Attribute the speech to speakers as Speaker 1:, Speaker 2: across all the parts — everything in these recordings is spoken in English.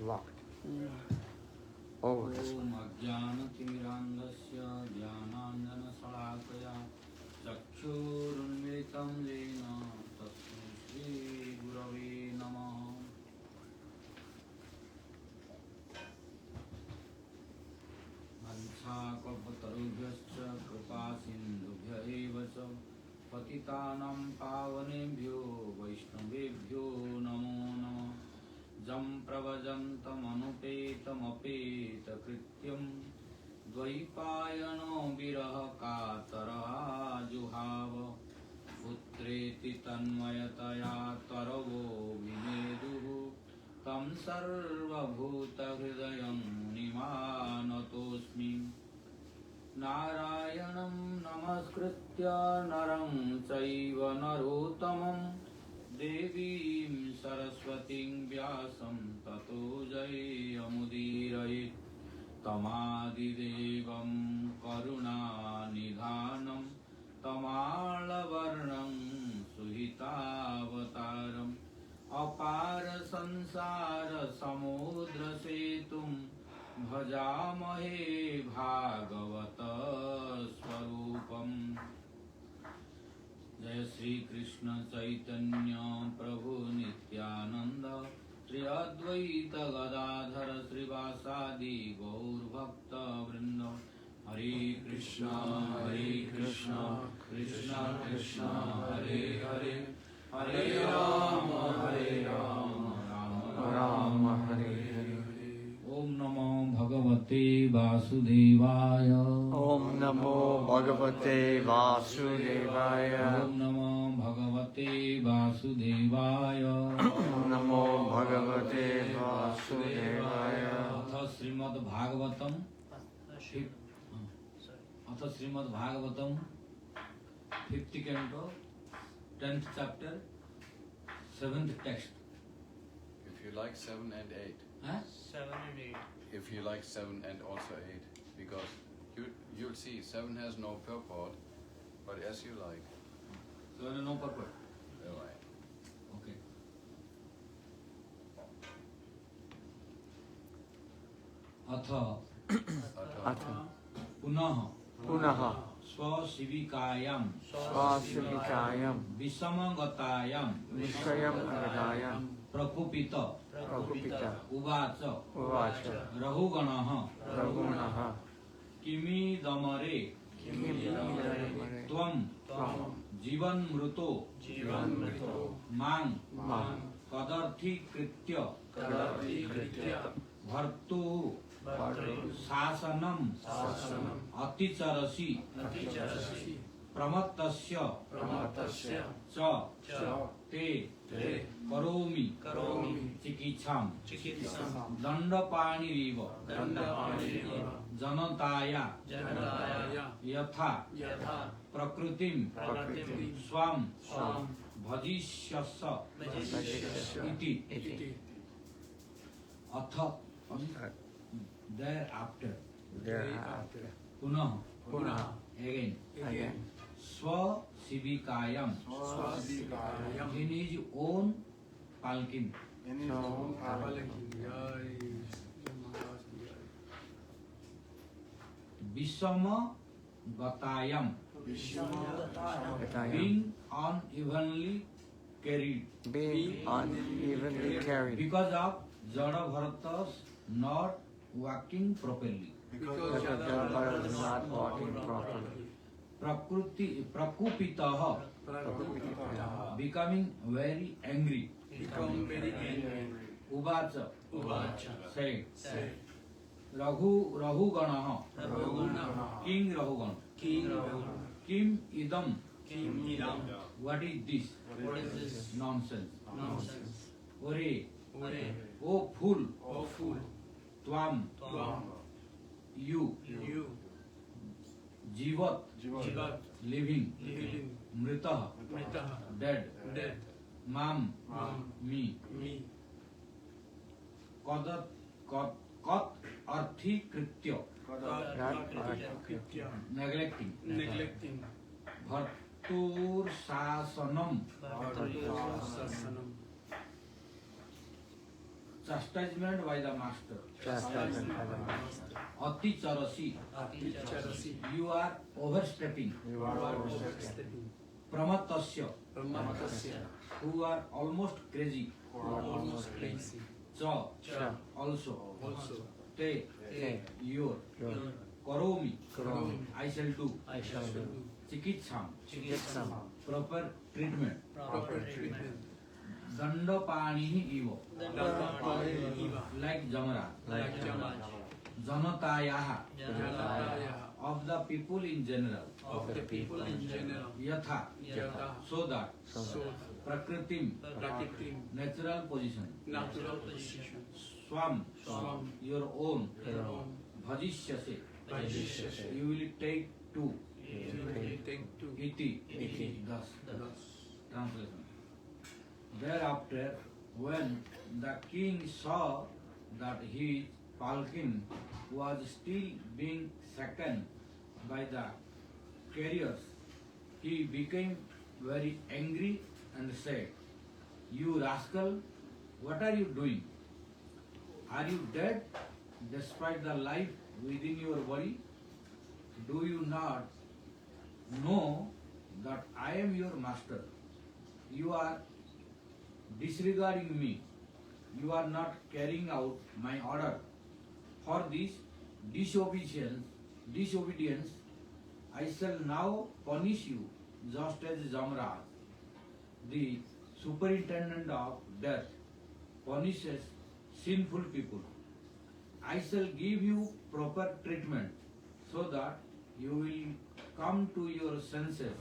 Speaker 1: locked. Oh, this one.
Speaker 2: पतितानां पावनेभ्यो वैष्णवेभ्यो नमो नमः। जं प्रव्रजन्तमनुपेतमपेतकृत्यं द्वैपायनो विरह कातरः जुहाव। पुत्रेति तन्मयतया तरवो विनेदुः तं सर्वभूतहृदयं मुनिमानतोऽस्मि। नारायणं नमस्कृत्य नरं चैव नरोत्तमं देवीं सरस्वतीं व्यासं ततो जयमुदीरयेत्। तमादिदेवं करुणानिधानं तमालवर्णं सुहितावतारम् अपार संसार समुद्र सेतुं भजामहे भागवत स्वरूपम्। जय श्री कृष्ण चैतन्य प्रभु नित्यानंद श्री अद्वैत गदाधर श्रीवासादि गौर भक्त वृंद। हरे कृष्णा कृष्णा कृष्णा हरे हरे, हरे राम राम राम हरे हरे। ओम नमो भगवते वासुदेवाय।
Speaker 1: Om Namo Bhagavate Vasudevaya.
Speaker 2: ओम नमो भगवते वासुदेवाय।
Speaker 1: Om Namo Bhagavate Vasudevaya.
Speaker 2: अथ Shrimad Bhagavatam 50th canto 10th chapter 7th text.
Speaker 3: If you like 7 and 8.
Speaker 2: Huh?
Speaker 4: 7 and 8.
Speaker 3: If you like 7 and also 8, because you'll see 7 has no purport, but as you like.
Speaker 2: So no purpose.
Speaker 3: Right.
Speaker 2: Okay.
Speaker 1: Atha
Speaker 2: पुनः
Speaker 1: Punaha
Speaker 2: स्वशिविकायां
Speaker 1: Swasivikayam
Speaker 2: विषमगतायां
Speaker 1: Vishayam Agadayam
Speaker 2: प्रकुपित
Speaker 1: Prabhupita
Speaker 2: उवाच
Speaker 1: Uvacha
Speaker 2: रहुगणः
Speaker 1: Ragunaha
Speaker 2: किमिदमरे त्वं जीवन्मृतो मां कदर्थीकृत्य भर्तुः शासनम् अतिचरसि प्रमत्तस्य च ते करोमि चिकित्सां दण्डपाणिरिव जनताया यथा प्रकृतिं स्वां भजिष्यसि इति। अथ thereafter पुनः again Swasidikayam in his own palkin Vishama Gatayam being unevenly carried because of Jada Bharata's not walking properly.
Speaker 1: Because of Jada not walking properly.
Speaker 2: Prakupitaha becoming very angry. Uvacha said Rahuganaha King Rahugana Kim idam what is this nonsense. Ore O fool Tvam you Jivat living Mritah dead Mam me Kat arthi kritya neglecting Bhartur sasanam chastisement by the master.
Speaker 1: Chastisement by the master.
Speaker 2: Ati charasi, you are overstepping.
Speaker 1: You are overstepping.
Speaker 2: Pramatasya,
Speaker 1: Pramatasya,
Speaker 2: who are almost crazy.
Speaker 1: who are almost crazy.
Speaker 2: Cha,
Speaker 1: Cha,
Speaker 2: also.
Speaker 1: also.
Speaker 2: Te,
Speaker 1: Te,
Speaker 2: your.
Speaker 1: your.
Speaker 2: Karomi,
Speaker 1: Karomi,
Speaker 2: I shall do.
Speaker 1: I shall do.
Speaker 2: Chikitsam,
Speaker 1: Chikitsam,
Speaker 2: proper treatment.
Speaker 1: proper treatment.
Speaker 2: Dandapanihi ivo, like Jamara.
Speaker 1: Like Jamal,
Speaker 2: Janatayaha,
Speaker 1: Janataya,
Speaker 2: of the people in general.
Speaker 1: of the people in general.
Speaker 2: Yatha,
Speaker 1: Yatha,
Speaker 2: so that.
Speaker 1: so
Speaker 2: Prakritim,
Speaker 1: Prakriti,
Speaker 2: natural position.
Speaker 1: natural position.
Speaker 2: Swam,
Speaker 1: Swam,
Speaker 2: your own.
Speaker 1: your own.
Speaker 2: Bhajishyase,
Speaker 1: Bhajishyase,
Speaker 2: you will take two.
Speaker 1: you will take to
Speaker 2: Iti,
Speaker 1: Iti,
Speaker 2: thus.
Speaker 1: thus.
Speaker 2: Translation. Thereafter, when the king saw that his palkin was still being shaken by the carriers, he became very angry and said, "You rascal, what are you doing? Are you dead despite the life within your body? Do you not know that I am your master? You are disregarding me. You are not carrying out my order. For this disobedience, I shall now punish you just as Jamraj, the superintendent of death, punishes sinful people. I shall give you proper treatment so that you will come to your senses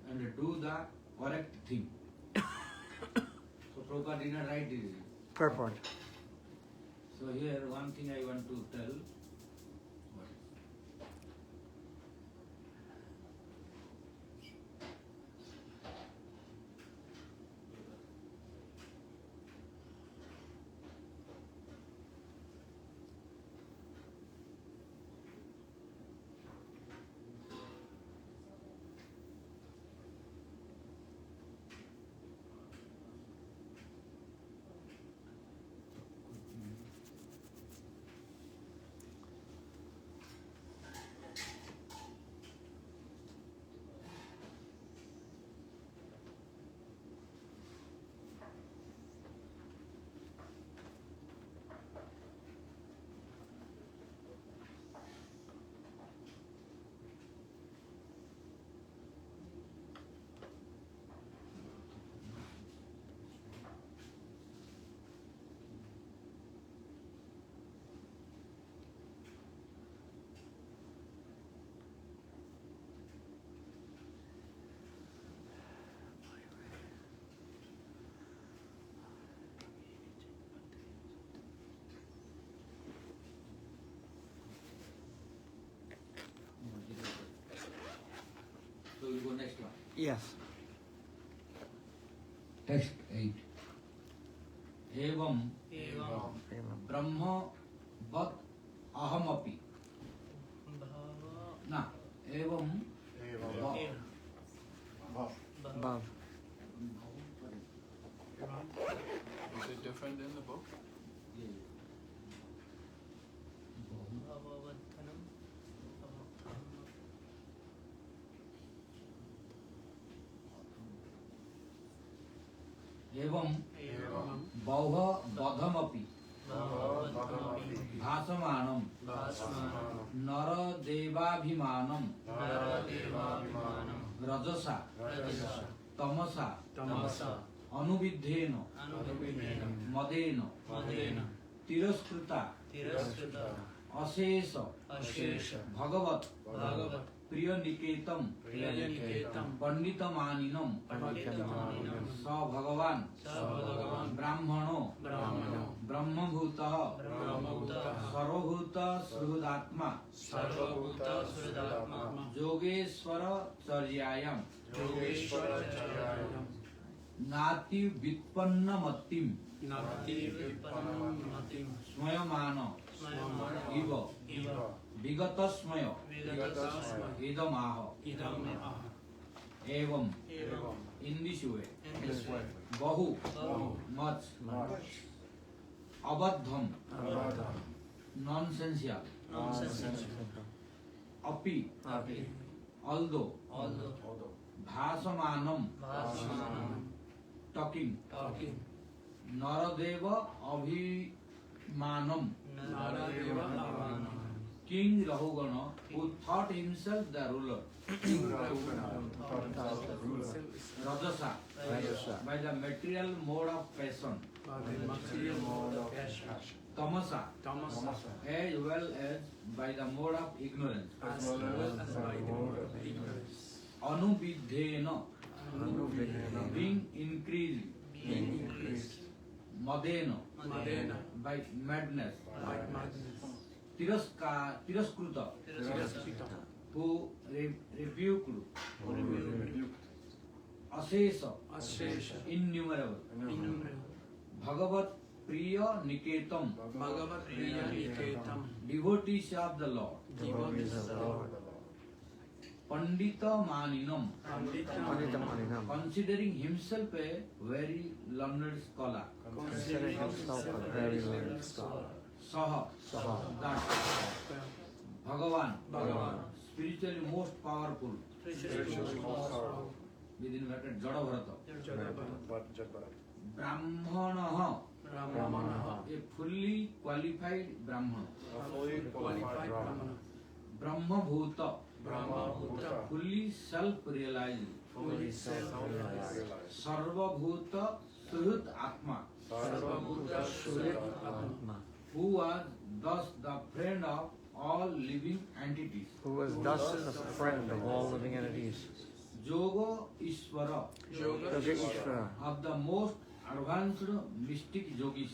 Speaker 2: and do the correct thing." So Prabhupada did not write this.
Speaker 1: Purport.
Speaker 2: So here one thing I want to tell. So we go next one.
Speaker 1: Yes.
Speaker 2: Text 8. Evam Brahma Vat Ahamapi. Na. Evam
Speaker 1: Bhav.
Speaker 3: Is it different in the book?
Speaker 2: एवं बहु बधमपि भासमानं नरदेवाभिमानं रजसा तमसा अनुविद्धेन मदेन तिरस्कृता अशेष भगवत प्रियनिकेतम पंडितमानिनम स भगवान ब्राह्मणो ब्रह्मभूत सर्वभूत सुहृदात्मा योगेश्वर चर्यायाम नाति व्युत्पन्नमतिम स्मयमान इव विगतस्मय इदमाह एवं in this way बहु much Abadham, nonsensical, api, although, bhasamanam, talking, naradeva abhimanam, King Rahugana, who thought himself the ruler, Rajasa, by the material mode of passion, Tamasa, as well as by the mode of ignorance, Anubidhena, being increased, Madena, by madness, Tiraskruta, who rebuked, Asesa, innumerable, Bhagavat Priya Niketam, devotees of the Lord, Pandita Maninam, considering himself a very learned scholar, Saha, that Bhagavan, spiritually most powerful, within bracket Jadabharata, Brahmanaha, a fully qualified Brahman, Brahmabhuta, fully self-realized, Sarvabhuta Suhrit Atma, who was thus the friend of all living entities. Yoga Ishvara, of the most advanced mystic yogis.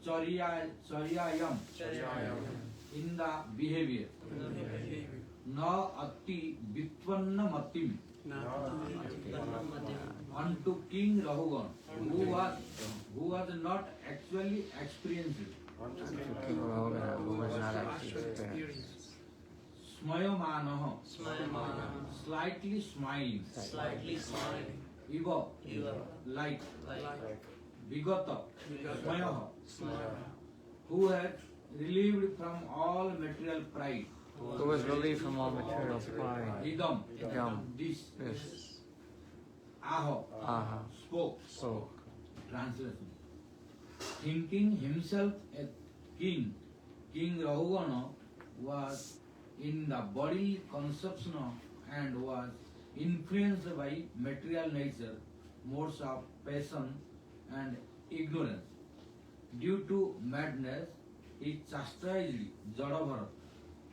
Speaker 2: Charyayam, in the behavior. Na atti vitvanna matim, unto King Rahugan, who was not actually experienced. Smayamanaha, slightly smiling. Iva, like. Vigata, Smayaha, who had relieved from all material pride.
Speaker 1: Who was relieved from all material pride.
Speaker 2: Idam, this. Aha, spoke. Translation. Thinking himself a king, King Rahugana was in the body conception and was influenced by material nature, modes of passion and ignorance. Due to madness, he chastised Jadabharat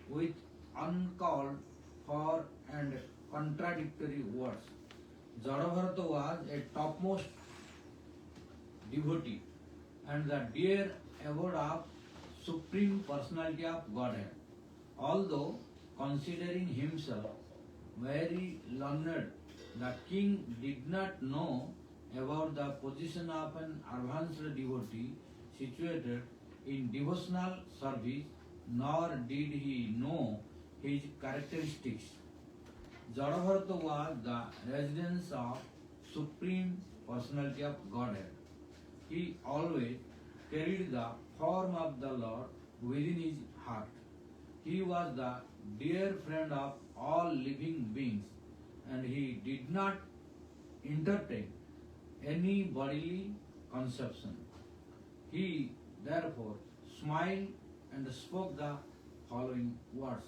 Speaker 2: with uncalled for and contradictory words. Jadabharata was a topmost devotee and the dear abode of Supreme Personality of Godhead. Although considering himself very learned, the king did not know about the position of an advanced devotee situated in devotional service, nor did he know his characteristics. Jadabharata was the residence of Supreme Personality of Godhead. He always carried the form of the Lord within his heart. He was the dear friend of all living beings, and he did not entertain any bodily conception. He therefore smiled and spoke the following words.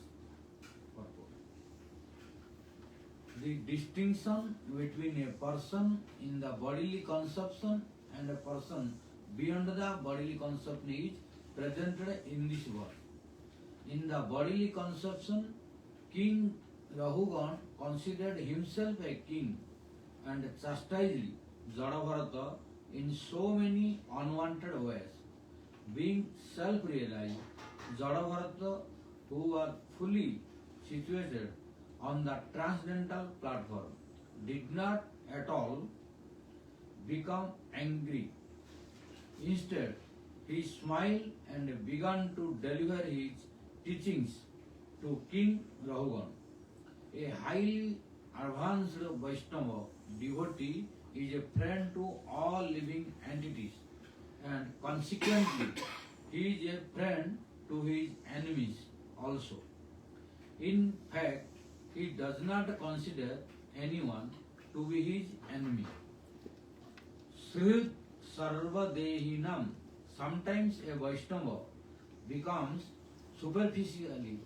Speaker 2: The distinction between a person in the bodily conception and a person beyond the bodily conception is presented in this verse. In the bodily conception, King Rahugan considered himself a king and chastised Jadabharata in so many unwanted ways. Being self-realized, Jadabharata, who was fully situated on the transcendental platform, did not at all become angry. Instead, he smiled and began to deliver his teachings to King Rahugan. A highly advanced Vaishnava devotee is a friend to all living entities, and consequently he is a friend to his enemies also. In fact, he does not consider anyone to be his enemy. Srid Sarvadehinam, sometimes a Vaishnava becomes superficially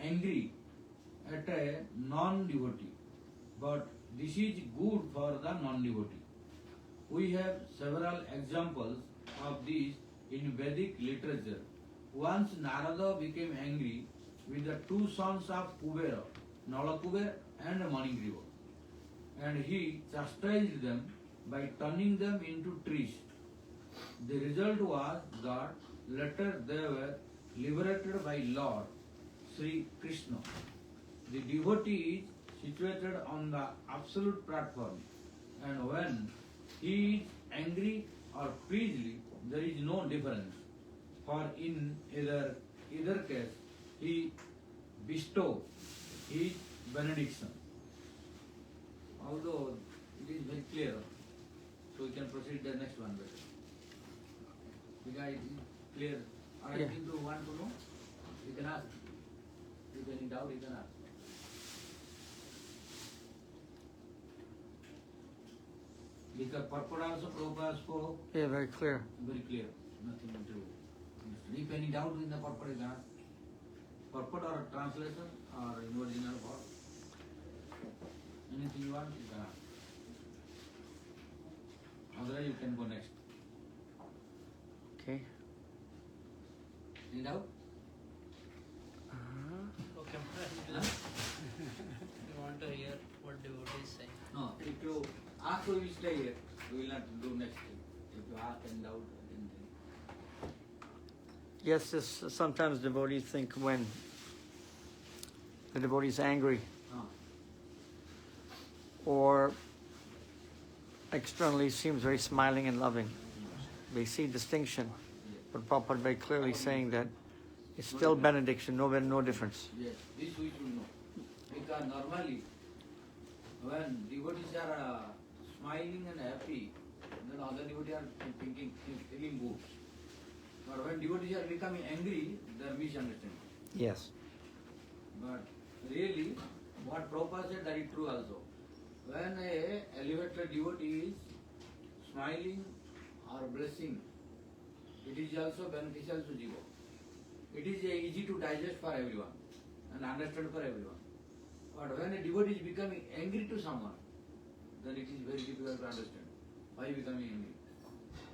Speaker 2: angry at a non-devotee, but this is good for the non-devotee. We have several examples of this in Vedic literature. Once Narada became angry with the two sons of Kubera, Nalakuber and Manigriva, and he chastised them by turning them into trees. The result was that later they were liberated by Lord Sri Krishna. The devotee is situated on the absolute platform, and when he is angry or pleased, there is no difference, for in either case he bestows his benediction. Although it is very clear, so we can proceed the next one better. Because it is clear. Or anything you want to know, you can ask. If any doubt, you can ask. Because purport also Prabhupada spoke.
Speaker 1: Yeah, very clear.
Speaker 2: Very clear. Nothing to. If any doubt in the purport, you can ask. Purport or translation or in original form. Anything you want, you can ask. Otherwise, you can go next.
Speaker 1: Okay.
Speaker 2: Any doubt?
Speaker 4: Okay, Maharaj. You want to hear what devotee is saying?
Speaker 2: No, if you ask, we will stay here. We will not do next thing. If you ask and doubt, then.
Speaker 1: Yes, this, sometimes devotees think when the devotee is angry or externally seems very smiling and loving, they see distinction. But Prabhupada very clearly saying that it's still benediction, no difference.
Speaker 2: Yes, this we should know. Because normally, when devotees are smiling and happy, then other devotees are feeling good. But when devotees are becoming angry, they are misunderstanding.
Speaker 1: Yes.
Speaker 2: But really, what Prabhupada said, that is true also. When a elevated devotee is smiling or blessing, it is also beneficial to Jiva. It is easy to digest for everyone and understand for everyone. But when a devotee is becoming angry to someone, then it is very difficult to understand why becoming angry.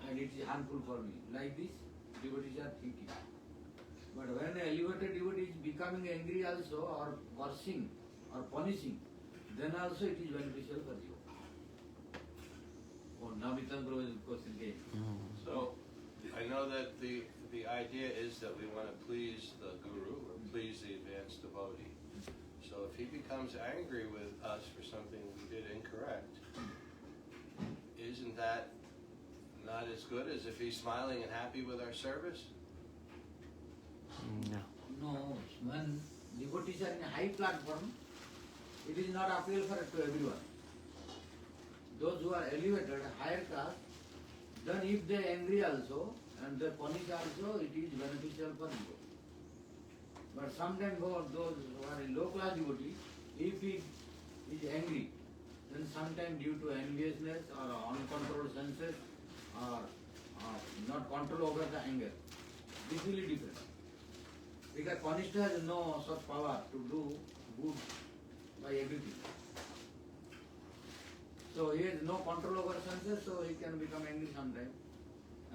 Speaker 2: And it is harmful for me. Like this, devotees are thinking. But when an elevated devotee is becoming angry also, or cursing, or punishing, then also it is beneficial for you. Oh, now Vitan Guru is question again.
Speaker 5: So, I know that the idea is that we want to please the Guru or please the advanced devotee. So if he becomes angry with us for something we did incorrect, isn't that not as good as if he's smiling and happy with our service?
Speaker 1: No.
Speaker 2: No, when devotees are in a high platform, it is not applicable to everyone. Those who are elevated, higher caste, then if they are angry also and they punish also, it is beneficial for you. But sometimes for those who are in low class devotee, if he is angry, then sometimes due to enviousness or uncontrolled senses or not control over the anger, this will be different. Because Kanishta has no such power to do good by everything. So he has no control over senses, so he can become angry sometimes.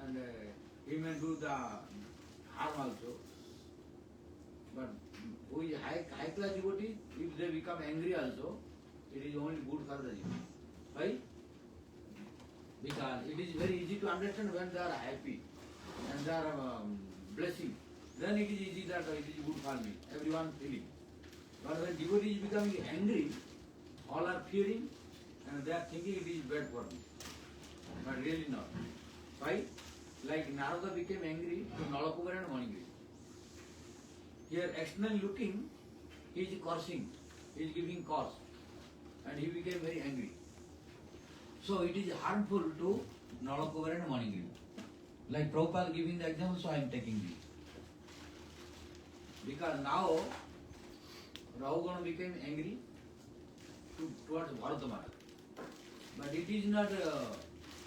Speaker 2: And he may do the harm also. But who is high class devotee, if they become angry also, it is only good for the devotee. Why? Because it is very easy to understand when they are happy and they are blessing. Then it is easy that it is good for me, everyone feeling. But when devotee is becoming angry, all are fearing and they are thinking it is bad for me. But really not. Why? Like Narada became angry to Nalakuber and Manigriva. Here externally looking, he is cursing, he is giving curse, and he became very angry. So it is harmful to Nalakover and Manigiri. Like Prabhupada giving the example, so I am taking this. Because now Rahugana became angry towards Bharata Maharaj. But it is not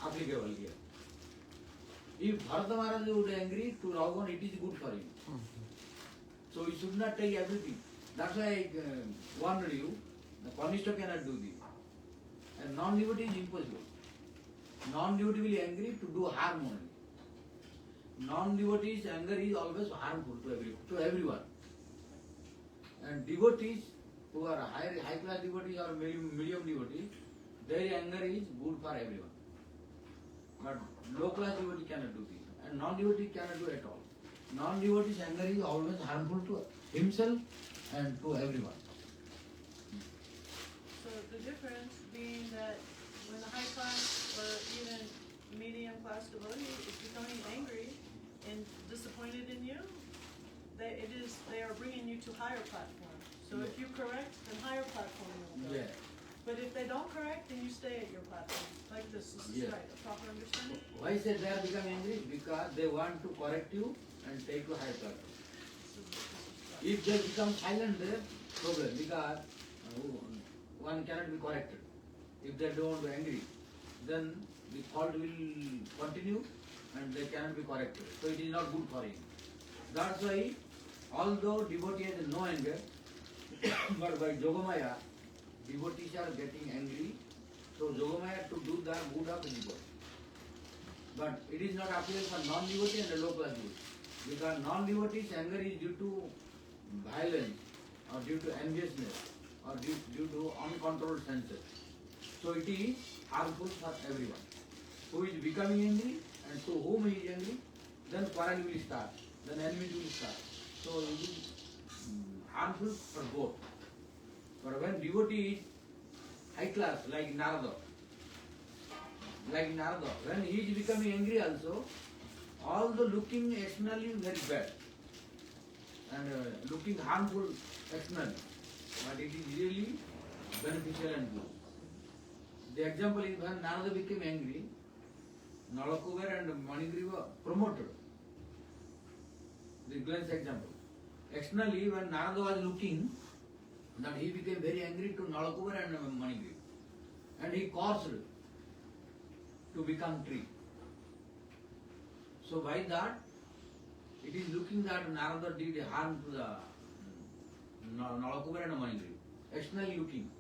Speaker 2: applicable here. If Bharata Maharaj would angry to Rahugana, it is good for him. So you should not take everything. That's why I warned you, the Kanishta cannot do this. And non-devotee is impossible. Non-devotee will angry to do harm only. Non-devotee's anger is always harmful to everyone. And devotees who are high class devotees or medium devotees, their anger is good for everyone. But low class devotee cannot do this. And non-devotee cannot do at all. Non-devotee's anger is always harmful to himself and to everyone.
Speaker 6: So the difference being that when the high class or even medium class devotee is becoming angry and disappointed in you, they are bringing you to higher platform. So if you correct, then higher platform you will go.
Speaker 2: Yeah.
Speaker 6: But if they don't correct, then you stay at your platform. Like this is
Speaker 2: Yeah.
Speaker 6: right, a proper understanding?
Speaker 2: Why say they are becoming angry? Because they want to correct you and take you higher platform. If they become silent, there problem, because one cannot be corrected. If they don't be angry, then the fault will continue and they cannot be corrected. So it is not good for him. That's why, although devotee has no anger, but by Yogamaya, devotees are getting angry. So Yogamaya to do the good of the devotee. But it is not applicable for non-devotee and the low class devotee. Because non-devotee's anger is due to violence or due to enviousness or due to uncontrolled senses. So it is harmful for everyone. Who is becoming angry and to whom he is angry, then quarrel will start, then enmity will start. So it is harmful for both. But when devotee is high class like Narada, when he is becoming angry also, although looking externally very bad and looking harmful externally, but it is really beneficial and good. The example is when Narada became angry, Nalakuber and Manigiri were promoted. The glance example. Externally, when Narada was looking, that he became very angry to Nalakuber and Manigiri. And he caused to become tree. So by that, it is looking that Narada did harm to the Nalakuber and Manigiri. Externally looking.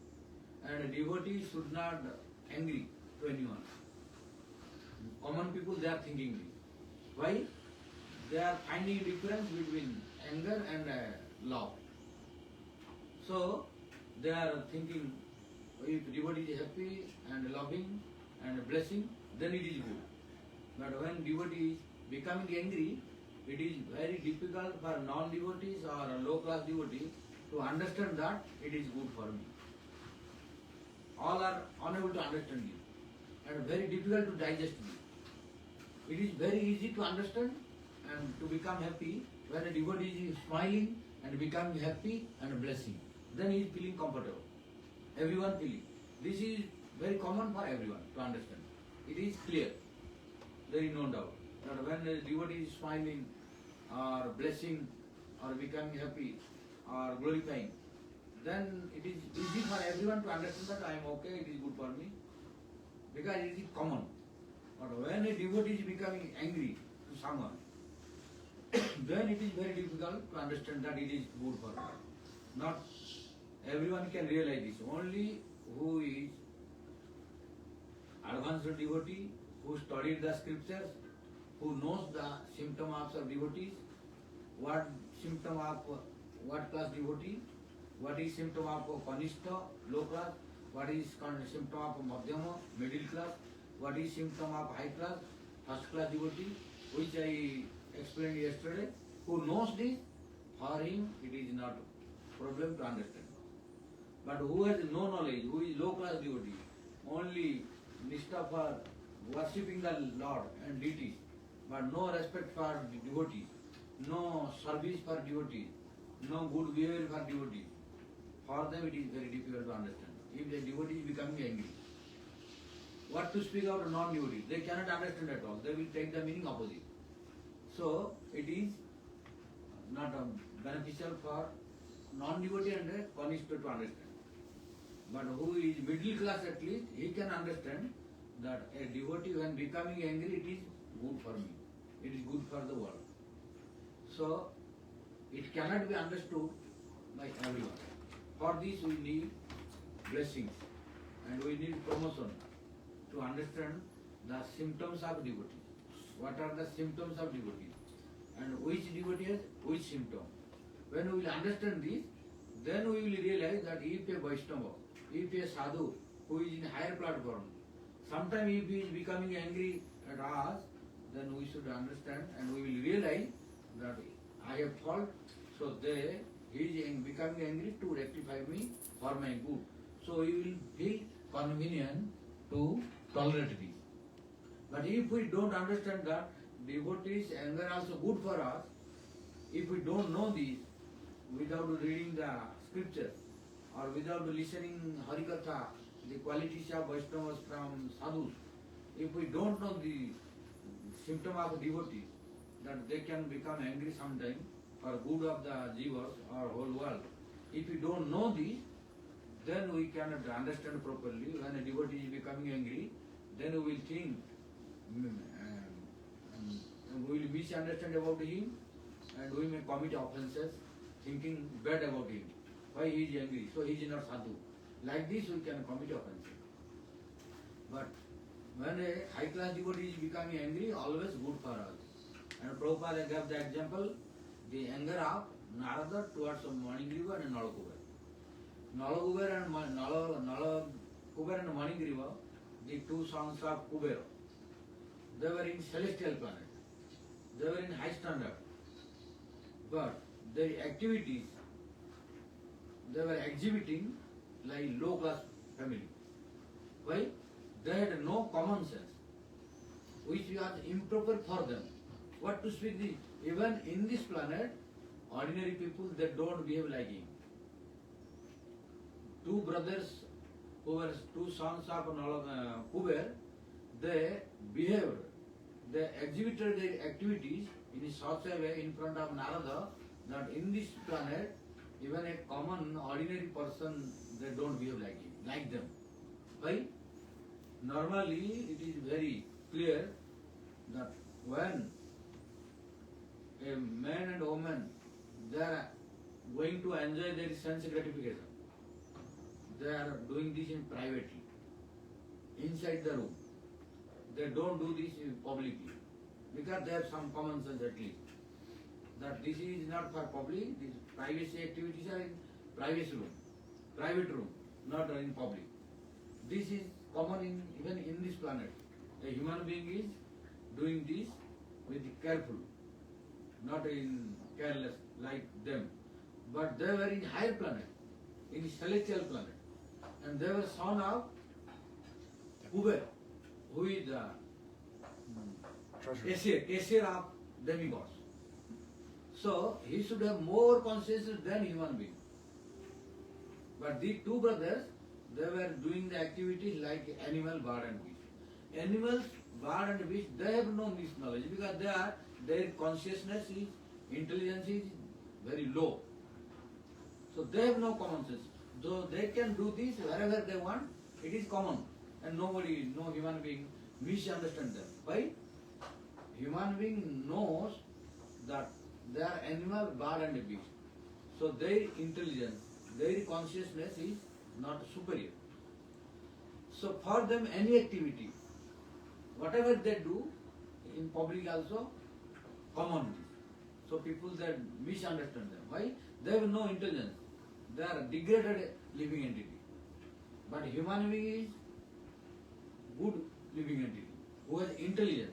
Speaker 2: And a devotee should not angry to anyone. Common people, they are thinking this. Why? They are finding difference between anger and love. So they are thinking, if devotee is happy and loving and blessing, then it is good. But when devotee is becoming angry, it is very difficult for non-devotees or low class devotees to understand that it is good for me. All are unable to understand it and very difficult to digest it. It is very easy to understand and to become happy when a devotee is smiling and becoming happy and blessing. Then he is feeling comfortable. Everyone feeling. This is very common for everyone to understand. It is clear. There is no doubt. That when a devotee is smiling or blessing or becoming happy or glorifying, then it is easy for everyone to understand that I am okay, it is good for me. Because it is common. But when a devotee is becoming angry to someone, then it is very difficult to understand that it is good for me. Not everyone can realize this. Only who is advanced devotee, who studied the scriptures, who knows the symptoms of devotees, what symptom of what class devotee, what is symptom of Kanishta, low class, what is symptom of Madhyama, middle class, what is symptom of high class, first class devotee, which I explained yesterday. Who knows this, for him it is not a problem to understand. But who has no knowledge, who is low class devotee, only nishtha for worshipping the Lord and deities, but no respect for devotees, no service for devotees, no good behavior for devotees. For them it is very difficult to understand. If the devotee is becoming angry. what to speak of non-devotee? They cannot understand at all. They will take the meaning opposite. So it is not beneficial for non-devotee and Kanishta to understand. But who is middle class at least, he can understand that a devotee when becoming angry, it is good for me. It is good for the world. So it cannot be understood by everyone. For this we need blessings and we need promotion to understand the symptoms of devotee. What are the symptoms of devotee? And which devotee has which symptom? When we will understand this, then we will realize that if a Vaishnava, if a sadhu who is in higher platform, sometimes if he is becoming angry at us, then we should understand and we will realize that I have fault, so he is becoming angry to rectify me for my good. So we will feel convenient to tolerate this. But if we don't understand that devotees' anger also good for us, if we don't know this, without reading the scriptures or without listening Harikatha, the qualities of Vaishnavas from sadhus, if we don't know the symptom of devotees, that they can become angry sometime for good of the jivas or whole world. If we don't know this, then we cannot understand properly. When a devotee is becoming angry, then we will think, we will misunderstand about him and we may commit offenses thinking bad about him. Why he is angry? So he is not sadhu. Like this we can commit offenses. But when a high class devotee is becoming angry, always good for us. And Prabhupada gave the example, the anger of Narada towards Manigriva and Nalakuber. Nalakuber and Manigriva, the two sons of Kubera, they were in celestial planet. They were in high standard. But their activities, they were exhibiting like low class family. Why? They had no common sense, which was improper for them. What to speak this? Even in this planet, ordinary people, they don't behave like him. Two brothers who were two sons of Kuber, they behaved, they exhibited their activities in such a way in front of Narada that in this planet, even a common ordinary person, they don't behave like him, like them. Why? Normally, it is very clear that when a man and woman, they are going to enjoy their sense gratification, they are doing this in privately, inside the room. They don't do this publicly because they have some common sense at least. That this is not for public, these privacy activities are in private room, not in public. This is common even in this planet. A human being is doing this with careful, not in careless like them. But they were in higher planet, in celestial planet. And they were son of Kuber, who is the Asir of demigods. So he should have more consciousness than human being. But these two brothers, they were doing the activities like animal, bird and beast. Animals, bird and beast, they have no this knowledge because their consciousness is, intelligence is very low. So they have no common sense. Though they can do this wherever they want, it is common. And no human being misunderstands them. Why? Human being knows that they are animal, bird and beast. So their intelligence, their consciousness is not superior. So for them any activity, whatever they do, in public also, common. So people that misunderstand them. Why? They have no intelligence. They are degraded living entity. But human being is good living entity, who has intelligence.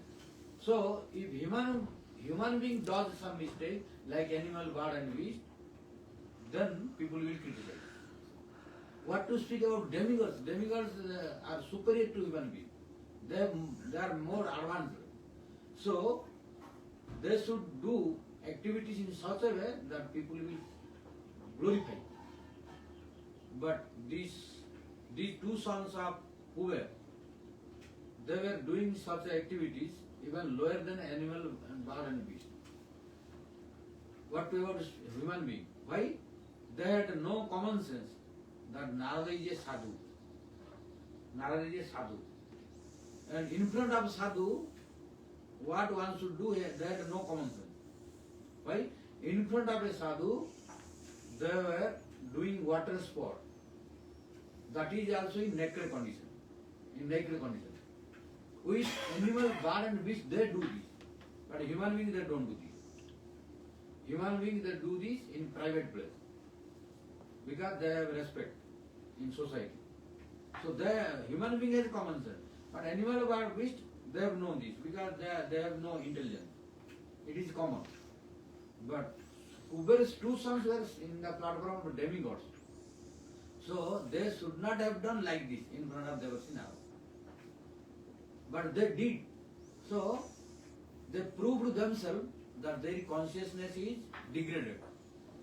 Speaker 2: So if human being does some mistake, like animal, bird and beast, then people will criticize. What to speak about demigods? Demigods are superior to human beings. They are more advanced. So they should do activities in such a way that people will glorify. But these two sons of Kuber, they were doing such activities even lower than animal and bird and beast. What about human being? Why? They had no common sense that Narada is a sadhu. Narada is a sadhu. And in front of sadhu, what one should do, they had no common sense. Why? In front of a sadhu, they were doing water sport. That is also in naked condition. In naked condition. With animal, bird and beast, they do this. But human beings, they don't do this. Human beings, they do this in private place. Because they have respect in society. So human being has common sense. But animal, bird, beast, they have known this because they have no intelligence. It is common. But Kuber's two sons were in the platform of demigods. So they should not have done like this in front of Devasinara. But they did. So they proved themselves that their consciousness is degraded,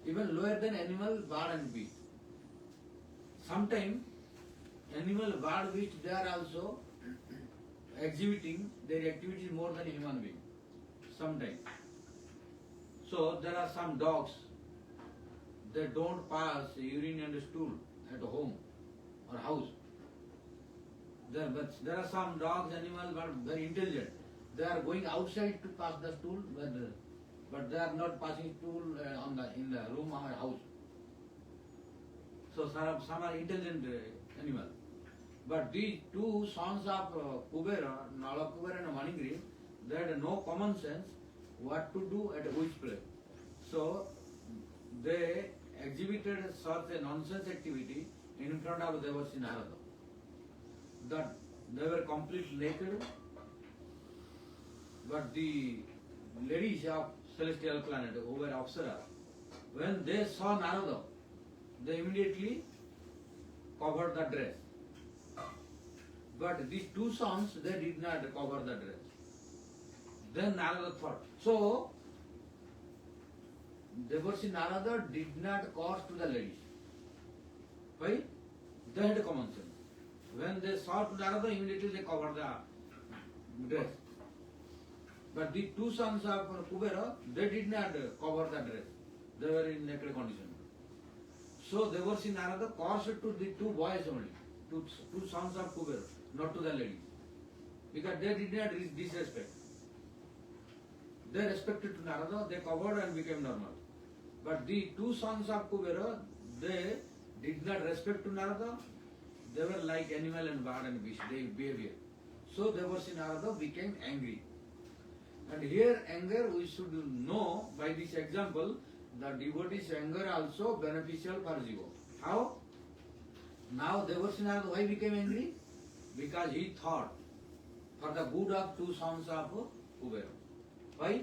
Speaker 2: even lower than animal, bird and beast. Sometimes animal, bird, beast, they are also exhibiting their activities more than human being. Sometimes. So there are some dogs, they don't pass urine and stool at home or house. But there are some dogs, animals, but very intelligent. They are going outside to pass the stool, but they are not passing stool in the room or house. So some are intelligent animals. But these two sons of Kubera, Nala Kubera and Maningri, they had no common sense what to do at which place. So they exhibited such a nonsense activity in front of Devarsi Narada. That they were completely naked, but the ladies of celestial planet who were Apsara, when they saw Narada, they immediately covered the dress. But these two sons, they did not cover the dress. Then Narada thought. So, Devarsi Narada did not curse to the ladies. Why? They had common sense. When they saw to Narada, immediately they covered the dress. But the two sons of Kubera, they did not cover the dress. They were in naked condition. So Devarsi Narada cursed to the two boys only, two sons of Kubera, not to the ladies. Because they did not disrespect. They respected to Narada, they covered and became normal. But the two sons of Kubera, they did not respect to Narada. They were like animal and bird and beast, their behavior. So Devarsi Narada became angry. And here anger, we should know by this example that devotee's anger also beneficial for Jiva. How? Now Devarsi Narada why became angry? Because he thought for the good of two sons of Kubera. Why?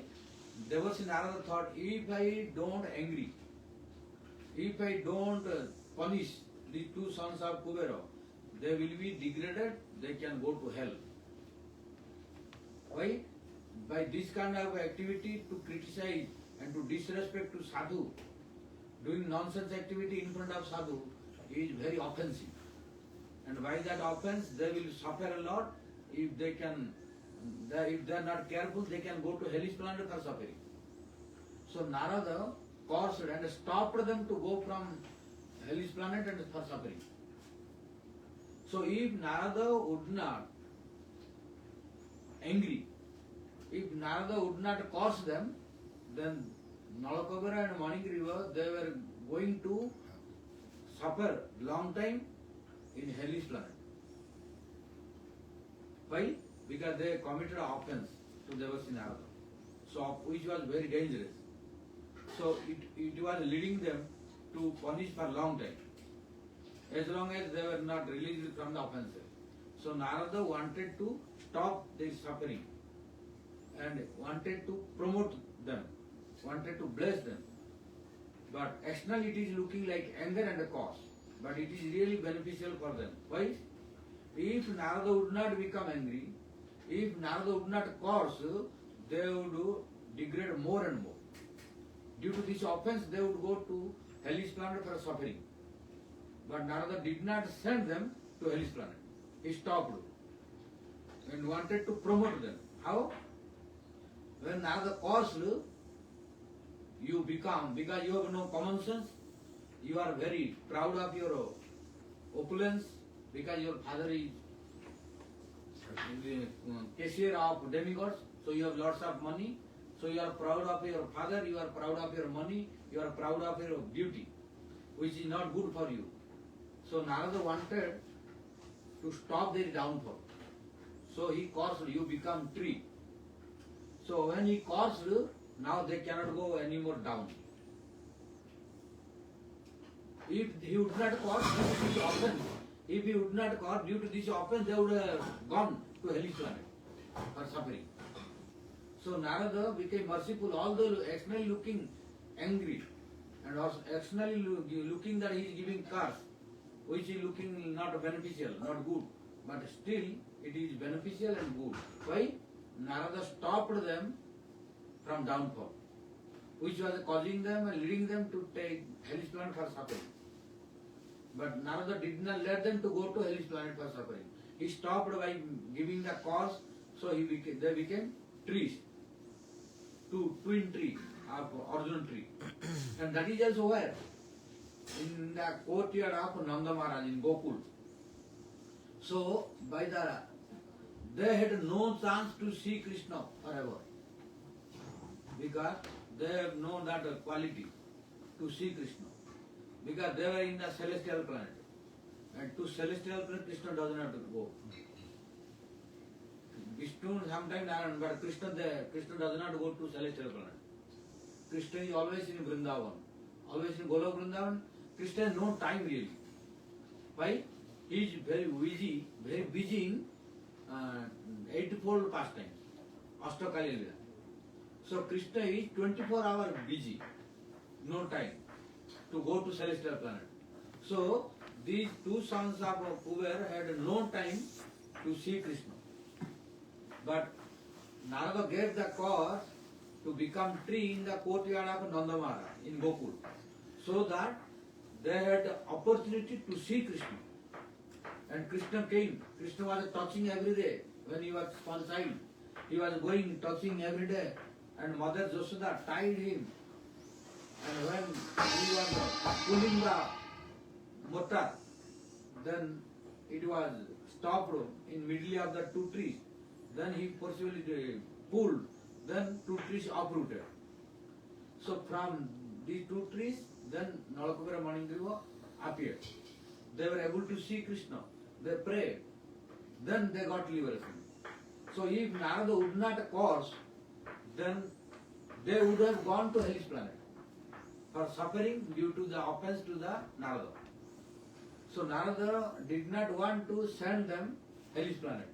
Speaker 2: Devarsi Narada thought, if I don't angry, if I don't punish the two sons of Kubera, they will be degraded, they can go to hell. Why? By this kind of activity to criticize and to disrespect to sadhu, doing nonsense activity in front of sadhu is very offensive. And by that offense, they will suffer a lot. If they are not careful, they can go to hellish planet for suffering. So Narada cursed and stopped them to go from hellish planet and for suffering. So if Narada would not angry, if Narada would not curse them, then Nalakabara and Manigriva, they were going to suffer long time in hellish planet. Why? Because they committed offense to Devarsi Narada, so which was very dangerous. So it was leading them to punish for long time, as long as they were not released from the offense. So Narada wanted to stop their suffering and wanted to promote them, wanted to bless them. But externally it is looking like anger and a cause, but it is really beneficial for them. Why? If Narada would not become angry, if Narada would not curse, they would degrade more and more. Due to this offense, they would go to hellish planet for suffering. But Narada did not send them to hellish planet. He stopped. and wanted to promote them. How? When Narada caused, you become, because you have no common sense, you are very proud of your opulence, because your father is the cashier of demigods, so you have lots of money, so you are proud of your father, you are proud of your money, you are proud of your beauty, which is not good for you. So Narada wanted to stop their downfall. So he caused you become tree. So when he caused, now they cannot go any more down. If he would not cause due to this offense, if he would not cause due to this offense, they would have gone to hellish planet for suffering. So Narada became merciful, although externally looking angry, and also externally looking that he is giving curse, which is looking not beneficial, not good, but still it is beneficial and good. Why? Narada stopped them from downfall, which was causing them and leading them to take hellish planet for suffering. But Narada did not let them to go to hellish planet for suffering. He stopped by giving the cause, so they became trees, two twin trees of Arjuna tree. And that is also where? In the courtyard of Nanda Maharaj in Gokul. So they had no chance to see Krishna forever, because they have known that quality to see Krishna, because they were in the celestial planet, and to celestial planet Krishna does not go. Vishnu sometimes, but Krishna does not go to celestial planet. Krishna is always in Vrindavan, always in Golok Vrindavan. Krishna has no time really. Why? He is very busy in eightfold pastimes, Ashtakali Lila. So Krishna is 24 hours busy, no time to go to celestial planet. So these two sons of Kuber had no time to see Krishna. But Narada gave the cause to become tree in the courtyard of Nanda Maharaj in Gokul, so that they had the opportunity to see Krishna. And Krishna came. Krishna was touching every day when he was small child. He was going touching every day, and Mother Josoda tied him. And when he was pulling the motor, then it was stopped in middle of the two trees. Then he forcibly pulled. Then two trees uprooted. So from these two trees, then Nalakupara Manindriva appeared. They were able to see Krishna. They prayed. Then they got liberation. So if Narada would not cause, then they would have gone to hellish planet for suffering due to the offense to the Narada. So Narada did not want to send them hellish planet.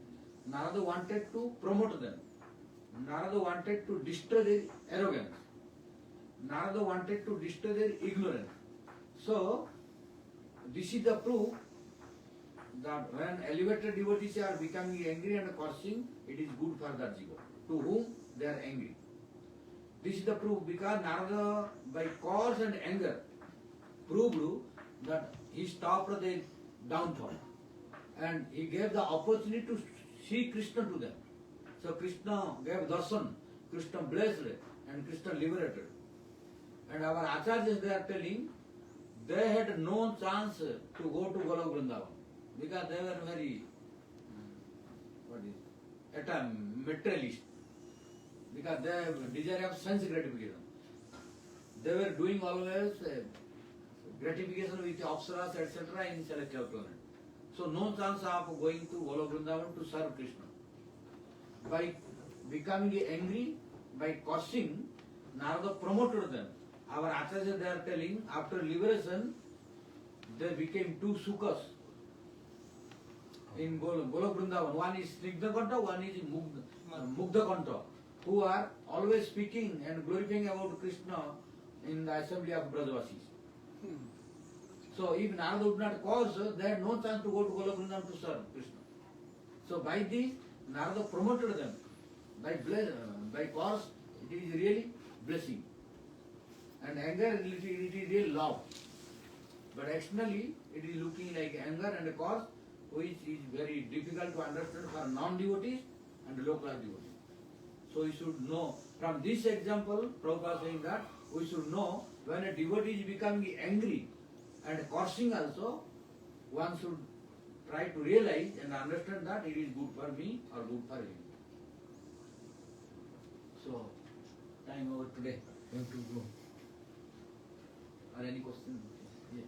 Speaker 2: Narada wanted to promote them. Narada wanted to destroy their arrogance. Narada wanted to destroy their ignorance. So this is the proof that when elevated devotees are becoming angry and cursing, it is good for that jiva, to whom they are angry. This is the proof, because Narada, by curse and anger, proved that he stopped their downfall. And he gave the opportunity to see Krishna to them. So Krishna gave darshan, Krishna blessed, and Krishna liberated. And our acharyas, they are telling, they had no chance to go to Golok Vrindavan, because they were very, materialist, because they have desire of sense gratification. They were doing always gratification with apsaras, etc. in celestial planet. So no chance of going to Golok Vrindavan to serve Krishna. By becoming angry, by cursing, Narada promoted them. Our acharyas, they are telling, after liberation, they became two sukas in Golok Vrindavan. One is Snigdha Kanta, one is Mugdha Kanta, who are always speaking and glorifying about Krishna in the assembly of Brajavasis. So if Narada would not cause, they had no chance to go to Golok Vrindavan to serve Krishna. So by this, Narada promoted them. By cause, it is really blessing. And anger, it is really love. But externally, it is looking like anger and cause, which is very difficult to understand for non-devotees and low-class devotees. So we should know, from this example, Prabhupada saying that we should know when a devotee is becoming angry and cursing also, one should try to realize and understand that it is good for me or good for him. So, time over today. We have to go. Or any question? Yeah.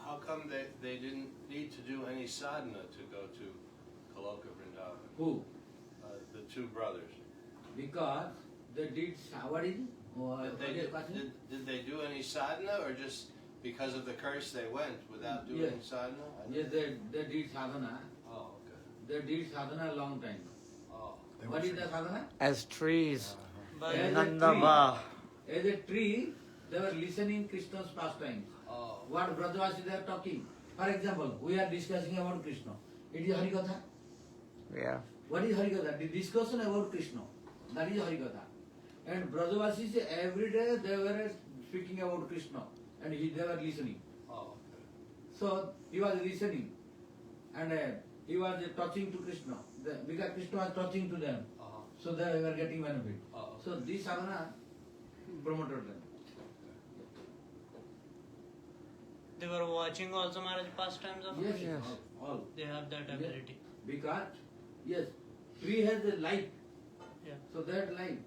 Speaker 5: How come they didn't need to do any sadhana to go to Kaloka Vrindavan?
Speaker 2: Who?
Speaker 5: The two brothers.
Speaker 2: Because they did, what is it?
Speaker 5: Did they do any sadhana, or just because of the curse they went without doing
Speaker 2: Yes.
Speaker 5: sadhana?
Speaker 2: Yes, they did sadhana.
Speaker 5: Oh, okay.
Speaker 2: They did sadhana a long time.
Speaker 5: Oh.
Speaker 2: What is the sadhana?
Speaker 1: As trees,
Speaker 4: By
Speaker 2: As a
Speaker 1: Nandava.
Speaker 2: As a tree, they were listening Krishna's pastimes.
Speaker 5: Oh.
Speaker 2: What Brajavasi they are talking. For example, we are discussing about Krishna. It is Harikatha.
Speaker 1: Yeah.
Speaker 2: What is Harikatha? The discussion about Krishna. That is Harikatha. And Brajavasi every day they were speaking about Krishna and they were listening.
Speaker 5: Oh, okay.
Speaker 2: So he was listening and he was touching to Krishna. Because Krishna was touching to them.
Speaker 5: Uh-huh.
Speaker 2: So they were getting benefit.
Speaker 5: Oh, okay.
Speaker 2: So this sadhana promoted them.
Speaker 4: They were watching also Maharaj pastimes of
Speaker 2: Yes,
Speaker 4: Krishna.
Speaker 1: Yes.
Speaker 2: all.
Speaker 4: They have that ability.
Speaker 2: Because, yes, tree has a life.
Speaker 4: Yeah.
Speaker 2: So that life,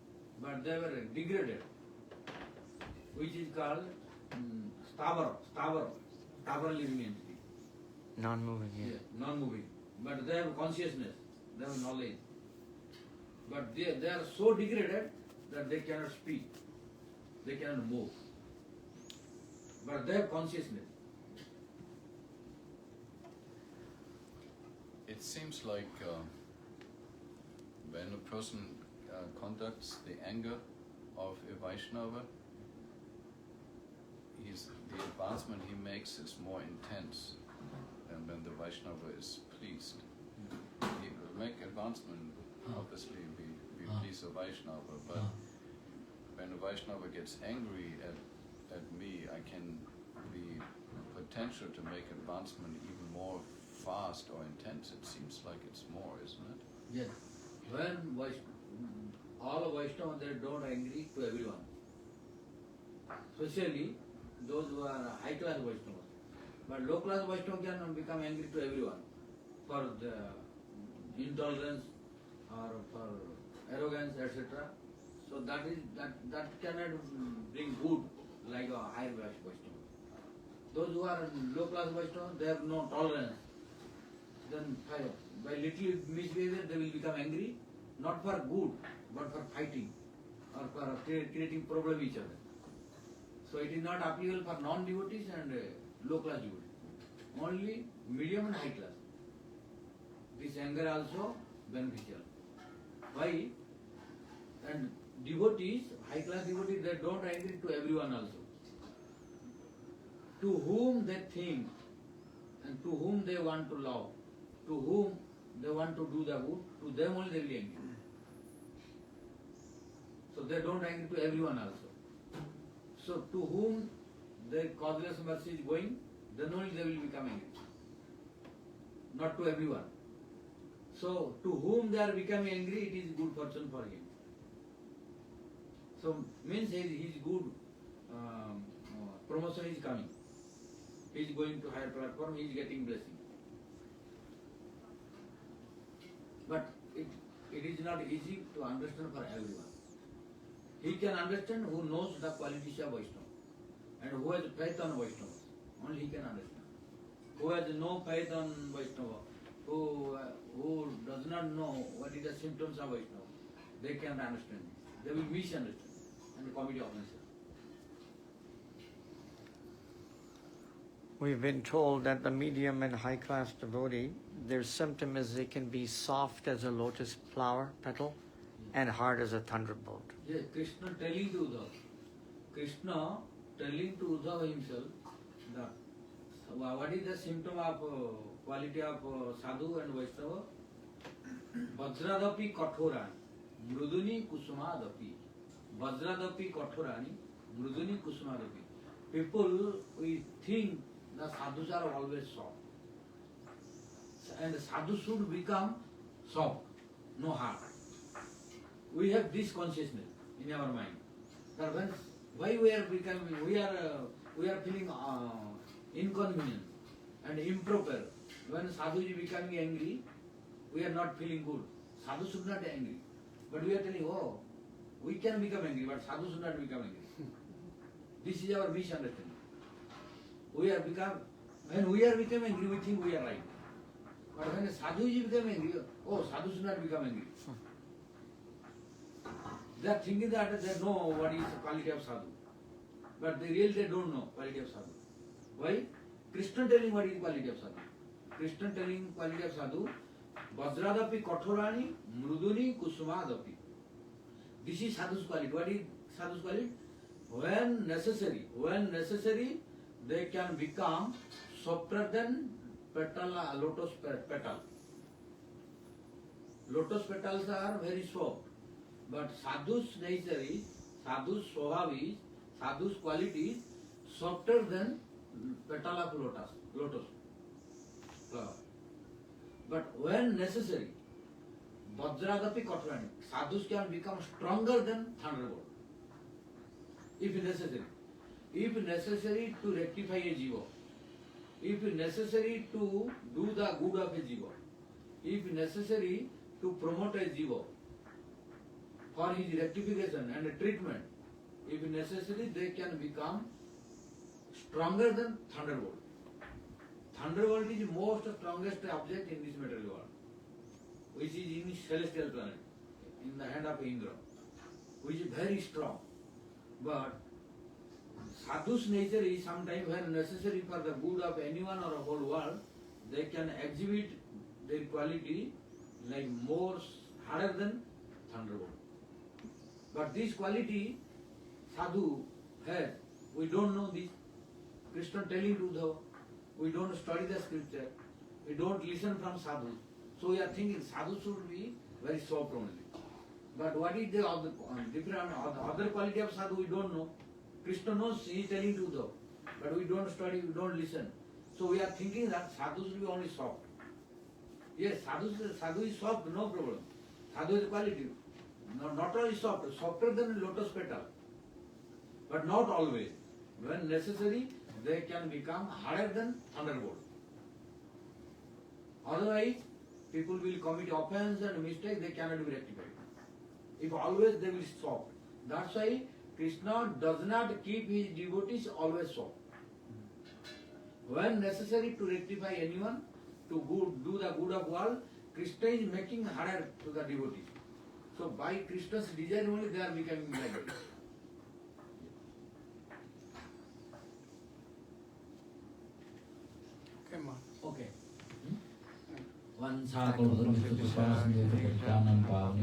Speaker 2: but they were degraded, which is called Stavar living entity.
Speaker 1: Non-moving, yeah.
Speaker 2: Yes, non-moving. But they have consciousness, they have knowledge. But they are so degraded that they cannot speak, they cannot move. But they have consciousness.
Speaker 3: It seems like when a person conducts the anger of a Vaishnava, the advancement he makes is more intense than when the Vaishnava is pleased. He will make advancement, obviously we please a Vaishnava, but when a Vaishnava gets angry at me, I can be potential to make advancement even more fast or intense. It seems like it's more, isn't it?
Speaker 2: Yes. When all Vaishnavas, they don't angry to everyone. Especially those who are high class Vaishnavas. But low class Vaishnava can become angry to everyone for the intolerance or for arrogance, etc. So that cannot bring good like a higher class Vaishnava. Those who are low class Vaishnava, they have no tolerance. Then by little misbehavior they will become angry, not for good, but for fighting or for creating problem each other. So it is not applicable for non-devotees and low class devotees. Only medium and high class. This anger also beneficial. Why? And devotees, high class devotees, they don't angry to everyone also. To whom they think and to whom they want to love, to whom they want to do the good, to them only they will be angry. So they don't angry to everyone also. So to whom the causeless mercy is going, then only they will become angry. Not to everyone. So to whom they are becoming angry, it is good fortune for him. So means his good promotion is coming. He is going to higher platform, he is getting blessing. But it is not easy to understand for everyone. He can understand who knows the qualities of Vaishnava and who has faith on Vaishnava. Only he can understand. Who has no faith on Vaishnava, who does not know what is the symptoms of Vaishnava, they cannot understand. They will misunderstand and commit offenses.
Speaker 1: We've been told that the medium and high class devotee, their symptom is they can be soft as a lotus flower petal and hard as a thunderbolt.
Speaker 2: Yes, Krishna telling to Uddhava himself that what is the symptom of quality of sadhu and Vaishnava? Vajradapi kathorani, mruduni kusumadapi. Vajradapi kathorani, mruduni kusumadapi. People, we think the sadhus are always soft. and sadhu should become soft, no hard. We have this consciousness in our mind. That when, why we are becoming, we are feeling inconvenient and improper. When sadhuji becoming angry, we are not feeling good. Sadhu should not be angry. But we are telling, oh, we can become angry, but sadhu should not become angry. This is our misunderstanding. When we are becoming angry, we think we are right. But when sadhuji become angry, oh, sadhu should not become angry. They are thinking that they know what is the quality of sadhu. But they really don't know quality of sadhu. Why? Krishna telling what is the quality of sadhu. Krishna telling quality of sadhu, Vajradapi Kathorani Mruduni Kusumadapi. This is sadhu's quality. What is sadhu's quality? When necessary, they can become softer than lotus petal. Lotus petals are very soft. But sadhu's nature is, sadhu's swabhav is, sadhu's quality is softer than petal of lotus flower. But when necessary, Vajradapi Kathorani, sadhus can become stronger than thunderbolt. If necessary. If necessary to rectify a jiva. If necessary to do the good of a jiva. If necessary to promote a jiva for his rectification and treatment. If necessary, they can become stronger than thunderbolt. Thunderbolt is the most strongest object in this material world, which is in celestial planet, in the hand of Indra, which is very strong. But sadhu's nature is sometimes when necessary for the good of anyone or a whole world, they can exhibit their quality like more harder than thunderbolt. But this quality sadhu has, we don't know this. Krishna telling to the, we don't study the scripture, we don't listen from sadhu. So we are thinking sadhu should be very soft only. But what is the other quality of sadhu we don't know. Krishna knows, he is telling to the, but we don't study, we don't listen. So we are thinking that sadhu should be only soft. Yes, sadhu is soft, no problem. Sadhu is quality. Not only soft, softer than lotus petal. But not always. When necessary, they can become harder than thunderbolt. Otherwise, people will commit offense and mistake, they cannot be rectified. If always they will soft. That's why Krishna does not keep his devotees always soft. When necessary to rectify anyone, to do the good of world, Krishna is making harder to the devotees. So by Krishna's desire only they are becoming like this.
Speaker 1: Okay, Ma.
Speaker 2: Okay.
Speaker 7: One circle of the Vishnu Vaiష్णava